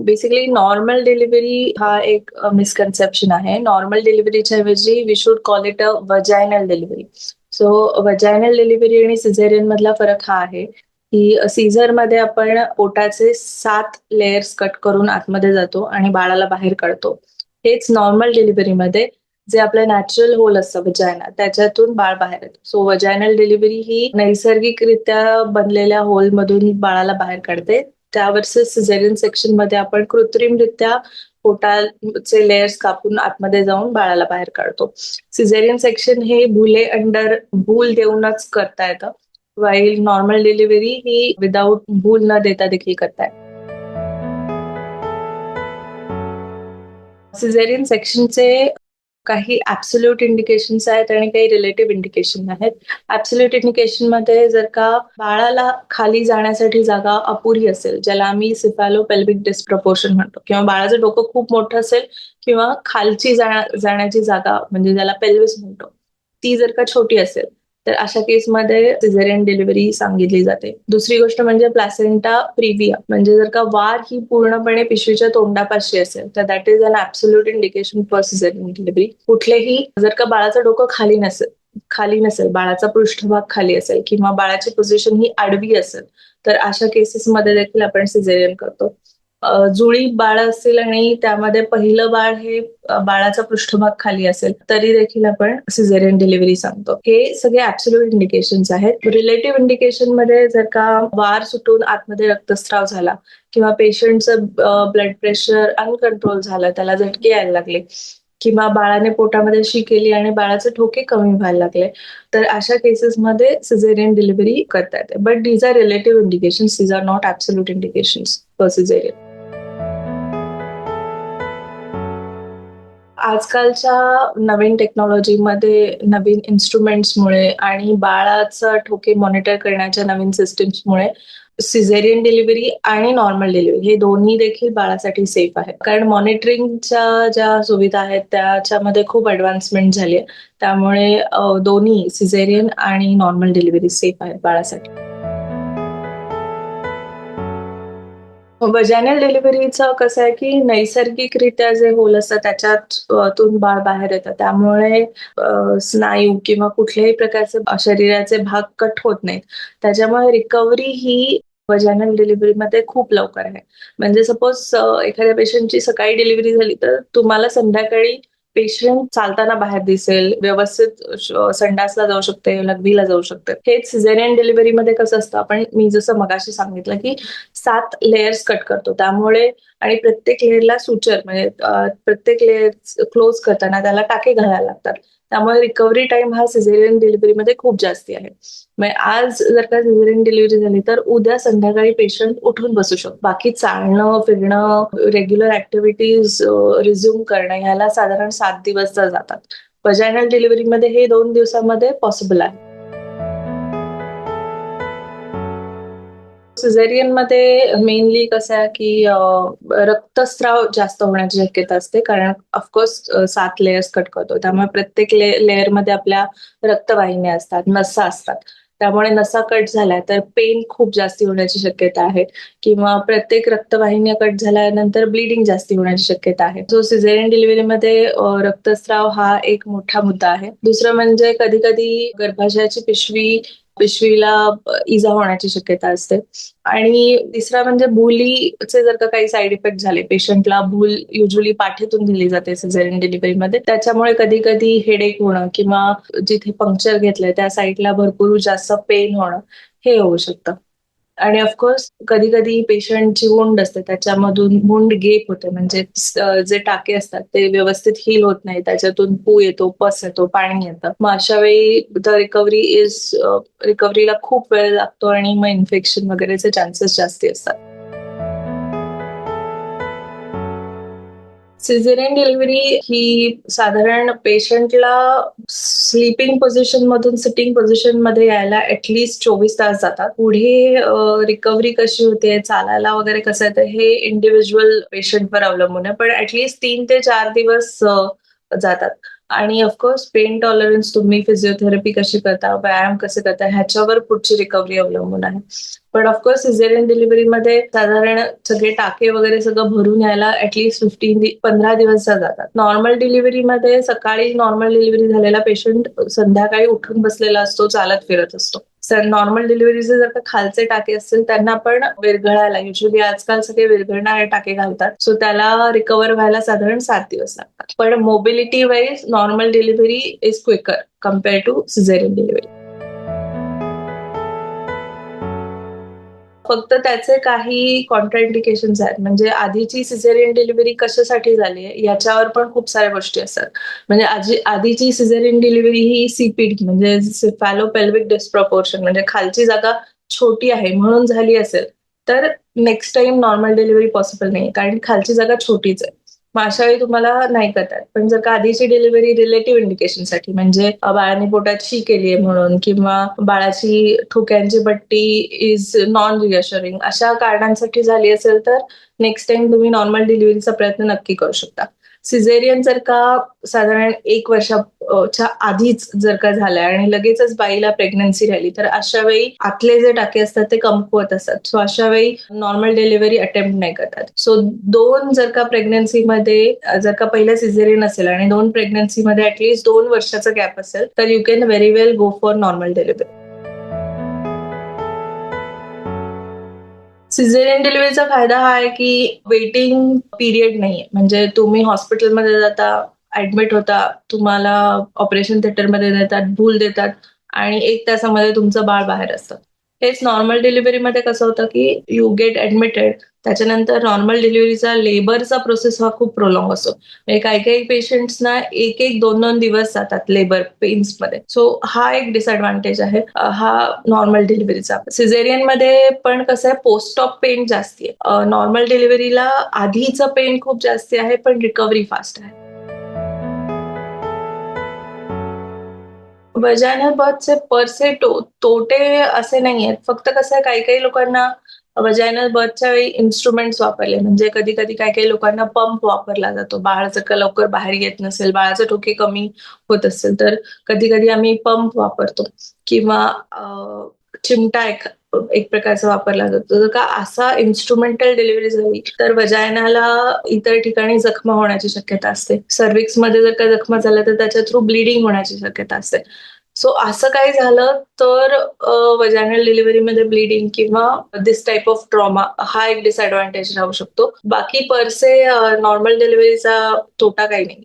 Basically normal delivery हा एक misconception आहे. नॉर्मल डिलिव्हरीच्या ऐवजी we should call it a vaginal delivery. So vaginal delivery आणि सिझेरियन मधला फरक हा आहे की सीझरमध्ये आपण पोटाचे 7 लेयर्स कट करून आतमध्ये जातो आणि बाळाला बाहेर काढतो. हेच नॉर्मल डिलिव्हरीमध्ये जे आपलं नॅचरल होल असतं वजायना त्याच्यातून बाळ बाहेर येतं. सो वजायनल डिलिव्हरी ही नैसर्गिकरित्या बनलेल्या होलमधून बाळाला बाहेर काढते. त्या वर्सेस सिझेरियन सेक्शन मध्ये आपण कृत्रिमरित्या पोटाचे लेयर्स कापून आतमध्ये जाऊन बाळाला बाहेर काढतो. सिझेरियन सेक्शन हे भुले अंडर भूल देऊनच करता येतं, वाईल नॉर्मल डिलिव्हरी ही विदाऊट भूल न देता देखील करता येतं. सिझेरियन सेक्शनचे काही ऍब्सोल्यूट इंडिकेशन्स आहेत आणि काही रिलेटिव्ह इंडिकेशन आहेत. ऍब्सोल्यूट इंडिकेशन मध्ये जर का बाळाला खाली जाण्यासाठी जागा अपुरी असेल, ज्याला आम्ही सिफॅलोपेल्विक डिस्प्रपोर्शन म्हणतो, किंवा बाळाचं डोकं खूप मोठं असेल किंवा खालची जाण्याची जागा म्हणजे ज्याला पेल्विस म्हणतो ती जर का छोटी असेल तर अशा केसमध्ये सिझेरियन डिलिव्हरी सांगितली जाते. दुसरी गोष्ट म्हणजे प्लॅसेंटा प्रिव्हिया, म्हणजे जर का वार ही पूर्णपणे पिशवीच्या तोंडापाशी असेल तर that is an absolute indication for caesarean delivery. कुठलेही जर का बाळाचं डोकं खाली नसेल, बाळाचा पृष्ठभाग खाली असेल किंवा बाळाची पोझिशन ही आडवी असेल तर अशा केसेसमध्ये देखील आपण सिझेरियन करतो. जुळी बाळ असेल आणि त्यामध्ये पहिलं बाळ हे बाळाचा पृष्ठभाग खाली असेल तरी देखील आपण सिझेरियन डिलिव्हरी सांगतो. हे सगळे ऍब्सोल्यूट इंडिकेशन्स आहेत. रिलेटिव्ह इंडिकेशन मध्ये जर का वार सुटून आतमध्ये रक्तस्राव झाला किंवा पेशंटचं ब्लड प्रेशर अनकंट्रोल झालं, त्याला झटके यायला लागले किंवा बाळाने पोटामध्ये शी केली आणि बाळाचे ठोके कमी व्हायला लागले तर अशा केसेसमध्ये सिझेरियन डिलिव्हरी करता येते. But these are relative indications, these are not absolute indications for caesarean. आजकालच्या नवीन टेक्नॉलॉजीमध्ये, नवीन इन्स्ट्रुमेंट्समुळे आणि बाळाचं ठोके मॉनिटर करण्याच्या नवीन सिस्टीम्समुळे सिझेरियन डिलिव्हरी आणि नॉर्मल डिलिव्हरी हे दोन्ही देखील बाळासाठी सेफ आहे. कारण मॉनिटरिंगच्या ज्या सुविधा आहेत त्याच्यामध्ये खूप ऍडव्हान्समेंट झाली आहे. त्यामुळे दोन्ही सिझेरियन आणि नॉर्मल डिलिव्हरी सेफ आहेत बाळासाठी. वजायनल डिलिव्हरीचं कसं आहे की नैसर्गिकरित्या जे होल असतं त्याच्यातून बाळ बाहेर येतं, त्यामुळे स्नायू किंवा कुठल्याही प्रकारचे शरीराचे भाग कट होत नाहीत. त्याच्यामुळे रिकव्हरी ही वजायनल डिलिव्हरीमध्ये खूप लवकर आहे. म्हणजे सपोज एखाद्या पेशंटची सकाळी डिलिव्हरी झाली तर तुम्हाला संध्याकाळी पेशंट चालताना बाहेर दिसेल, व्यवस्थित संडासला जाऊ शकते, लघवीला जाऊ शकते. हेच सिझेरियन डिलिव्हरीमध्ये कसं असतं, मी जसं मगाशी सांगितलं की 7 लेयर्स कट करतो, त्यामुळे आणि प्रत्येक लेयरला सुचर म्हणजे प्रत्येक लेयर क्लोज करताना त्याला टाके घालायला लागतात. त्यामुळे रिकव्हरी टाइम हा सिझेरियन डिलिव्हरीमध्ये खूप जास्ती आहे. म्हणजे आज जर का सिझेरियन डिलिव्हरी झाली तर उद्या संध्याकाळी पेशंट उठून बसू शकतो. बाकी चालणं, फिरणं, रेग्युलर ऍक्टिव्हिटीज रिझ्यूम करणं ह्याला साधारण 7 दिवस तर जातात. वजायनल डिलिव्हरीमध्ये हे 2 दिवसामध्ये पॉसिबल आहे. सिझेरियन मध्ये मेनली कसं आहे की रक्तस्राव जास्त होण्याची शक्यता असते, कारण ऑफकोर्स 7 लेयर्स कट करतो, त्यामुळे प्रत्येक लेयरमध्ये आपल्या रक्तवाहिन्या असतात, नसा असतात. त्यामुळे नसा कट झाल्या तर पेन खूप जास्ती होण्याची शक्यता आहे किंवा प्रत्येक रक्तवाहिन्या कट झाल्यानंतर ब्लिडिंग जास्ती होण्याची शक्यता आहे. सो सिझेरियन डिलिव्हरीमध्ये रक्तस्राव हा एक मोठा मुद्दा आहे. दुसरं म्हणजे कधी कधी गर्भाशयाची पिशवीला इजा होण्याची शक्यता असते. आणि तिसरा म्हणजे भुलीचे जर का काही साईड इफेक्ट झाले, पेशंटला भूल युजली पाठीतून दिली जाते सिझेरियन डिलिव्हरीमध्ये, त्याच्यामुळे कधी कधी हेडेक होणं किंवा जिथे पंक्चर घेतलंय त्या साईडला भरपूर जास्त पेन होणं हे होऊ शकतं. आणि ऑफकोर्स कधी कधी पेशंटची वुंड असते त्याच्यामधून वुंड गेप होते, म्हणजे जे टाके असतात ते व्यवस्थित हील होत नाही, त्याच्यातून पू येतो, पस येतो, पाणी येतं. मग अशा वेळी द रिकव्हरीला खूप वेळ लागतो आणि मग इन्फेक्शन वगैरेचे चान्सेस जास्ती असतात. सिझेरियन डिलिव्हरी ही साधारण पेशंटला स्लीपिंग पोझिशन मधून सिटिंग पोझिशन मध्ये यायला ऍटलीस्ट 24 तास जातात. पुढे रिकव्हरी कशी होते, चालायला वगैरे कसं येतं हे इंडिव्हिज्युअल पेशंटवर अवलंबून आहे, पण ऍटलीस्ट 3 ते 4 दिवस जातात. आणि ऑफकोर्स पेन टॉलरन्स, तुम्ही फिजिओथेरपी कशी करता, व्यायाम कसे करता ह्याच्यावर पुढची रिकव्हरी अवलंबून आहे. पण ऑफकोर्स सिझेरियन डिलिव्हरीमध्ये साधारण सगळे टाके वगैरे सगळं भरून यायला ऍटलीस्ट 15 दिवस जातात. नॉर्मल डिलिव्हरीमध्ये सकाळी नॉर्मल डिलिव्हरी झालेला पेशंट संध्याकाळी उठून बसलेला असतो, चालत फिरत असतो. नॉर्मल डिलिव्हरीचे जर का खालचे टाके असतील त्यांना पण विरघळायला युजली आजकाल सगळे विरघळणारे टाके घालतात. सो त्याला रिकव्हर व्हायला साधारण 7 दिवस लागतात. पण mobility wise normal delivery is quicker compare to caesarean delivery. फक्त त्याचे काही कॉन्ट्राइंडिकेशन्स आहेत. म्हणजे आधीची सिझेरियन डिलिव्हरी कशासाठी झाली आहे याच्यावर पण खूप साऱ्या गोष्टी असतात. म्हणजे आधीची सिझेरियन डिलिव्हरी ही सीपीडी म्हणजे सिफॅलोपेल्विक डिस्प्रपोर्शन म्हणजे खालची जागा छोटी आहे म्हणून झाली असेल तर next time normal delivery possible नाही कारण खालची जागा छोटीच आहे. मग अशा वेळी तुम्हाला नाही करतात. पण जर का आधीची डिलिव्हरी रिलेटिव्ह इंडिकेशनसाठी म्हणजे बाळाने पोटात शी केली आहे म्हणून किंवा बाळाची ठोक्यांची पट्टी इज नॉन रिअशरिंग अशा कारणांसाठी झाली असेल तर नेक्स्ट टाइम तुम्ही नॉर्मल डिलिव्हरीचा प्रयत्न नक्की करू शकता. सिझेरियन जर का साधारण 1 वर्षाच्या आधीच जर का झालाय आणि लगेचच बाईला प्रेग्नन्सी राहिली तर अशा वेळी आतले जे टाके असतात ते कमकुवत असतात. सो अशा वेळी नॉर्मल डिलिव्हरी अटेम्प्ट नाही करतात. सो 2 जर का प्रेग्नन्सीमध्ये जर का पहिलं सिझेरियन असेल आणि 2 प्रेग्नन्सीमध्ये ऍटलीस्ट 2 वर्षाचा गॅप असेल तर you can very well go for normal delivery. Caesarean डिलिव्हरीचा फायदा हा आहे की वेटिंग पिरियड नाहीये. म्हणजे तुम्ही हॉस्पिटलमध्ये जाता, ऍडमिट होता, तुम्हाला ऑपरेशन थिएटरमध्ये नेतात, भूल देतात आणि 1 तासामध्ये तुमचं बाळ बाहेर असतं. हेच नॉर्मल डिलिव्हरीमध्ये कसं होतं की यू गेट ऍडमिटेड त्याच्यानंतर नॉर्मल डिलिव्हरीचा लेबरचा प्रोसेस हा खूप प्रोलॉंग असतो. म्हणजे काही पेशंट्सना 1-2 दिवस जातात लेबर पेन्समध्ये. सो हा एक डिसएडव्हान्टेज आहे हा नॉर्मल डिलिव्हरीचा. सिझेरियनमध्ये पण कसं आहे पोस्ट ऑफ पेन जास्ती आहे. नॉर्मल डिलिव्हरीला आधीचं पेन खूप जास्ती आहे पण रिकव्हरी फास्ट आहे. वजायनल बर्थचे परसे तोटे असे नाही आहेत. फक्त कसं आहे काही लोकांना वजायनल बर्थच्या वेळी इन्स्ट्रुमेंट्स वापरले म्हणजे कधी-कधी काही लोकांना पंप वापरला जातो. बाळ जर का लवकर बाहेर येत नसेल, बाळाचे ठोके कमी होत असेल तर कधी-कधी आम्ही पंप वापरतो किंवा चिमटा एक प्रकारचा वापरला जातो. जर का असा इन्स्ट्रुमेंटल डिलिव्हरी झाली तर वजायनाला इतर ठिकाणी जखमा होण्याची शक्यता असते. सर्व्हिक्समध्ये जर का जखमा झाल्या तर त्याच्या थ्रू ब्लिडिंग होण्याची शक्यता असते. सो असं काही झालं तर वजायनल डिलिव्हरीमध्ये ब्लिडिंग किंवा दिस टाइप ऑफ ट्रॉमा हा एक डिसएडव्हान्टेज राहू शकतो. बाकी परसे नॉर्मल डिलिव्हरीचा तोटा काही नाही.